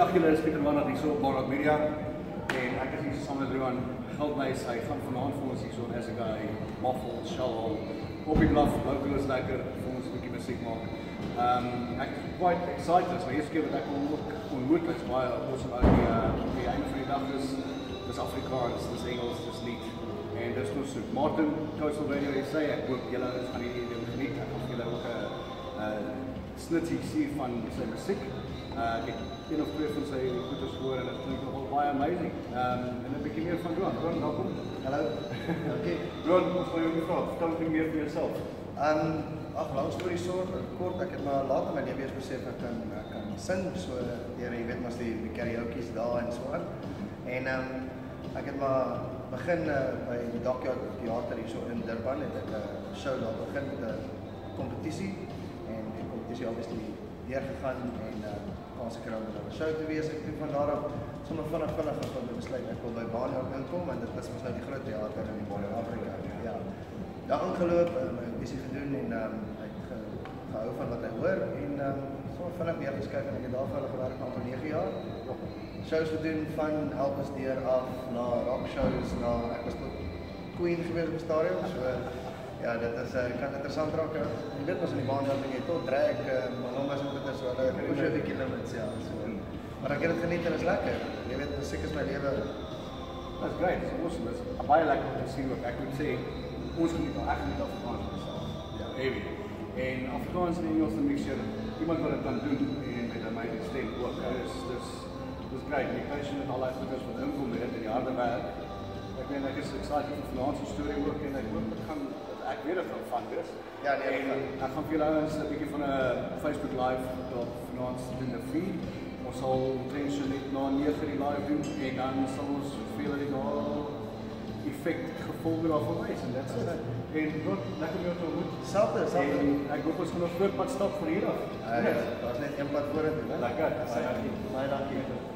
Dag julle, is Pieter Warner hier so op Barnard Media en ek is hier saam met Roan Geldnys. Hy gaan vanaand vir ons hier so as 'n guy, Muffle, Shell, op die blaf, local is lekker vir ons 'n bietjie musiek maak. Ek is quite excited, so eerste keer wat ek ontmoet is baie awesome uit die einde van die dag dis Afrikaans, dis Engels, dis lied en dis nog so. Martin, Coastal Radio SA, ek hoop julle gaan hierdie geniet. Ek gaan julle ook 'n snitsie sien van sy musiek. Ek het een of twee van sy goeders gehoor en dit klink nogal baie amazing. En 'n bietjie meer van Roan. Roan, welkom. Hallo. Okay. Roan, ons wil jou vra, vertel 'n bietjie meer van jouself. Lang storie kort, ek het maar later my lewe eens besef ek kan sing, so jy weet maar die karaoke's daar en so aan. En ek het maar begin by die Dockyard Theater hier so in Durban, het ek 'n show daar begin met 'n kompetisie en die kompetisie obviously deurgegaan en kans gekry om 'n show te wees. Ek het van daar af sommer vinnig besluit ek wil by Barnard inkom en dit is mos nou die groot theater in Afrika. Ja. Daar aangeloop, my visie gedoen en ek gehou van wat ek hoor en sommer vinnig weer geskryf en ek het daarvoor gewerk al vir 9 jaar. Shows gedoen van Elvis deur af na rock shows na ek was tot Queen gewees op die stadion. So ja, dit is kan interessant raak. Jy weet mos in die Barnard jy tot drag nommers en dit is so hulle push the bietjie limits ja. So maar ek het dit geniet en is lekker. Jy weet musiek is my lewe. That's great. It's awesome. It's baie lekker om te sien wat ek moet sê. Ons geniet al, ek geniet Afrikaans myself. Ja, heavy. En Afrikaans en Engels en mixture, iemand wat dit kan doen en met 'n amazing stem ook. Dis great. Die passion en al die goeders wat inkom met dit in die harde werk. Ek meen ek is excited vir vanaand se storie ook en ek hoop ek weet dit van wees. Ja, nee, en ek gaan vir julle ouens 'n bietjie van 'n Facebook live op vanaand doen 'n feed. Ons sal intentionally na 9 die live doen en dan sal ons vir julle daar effect gevolge daarvan wys en dit is en wat lekker om jou te ontmoet. Selfde. Ek hoop ons gaan 'n groot pad stap van hier af. Ja, daar's net een pad vorentoe, né? Lekker. Baie dankie.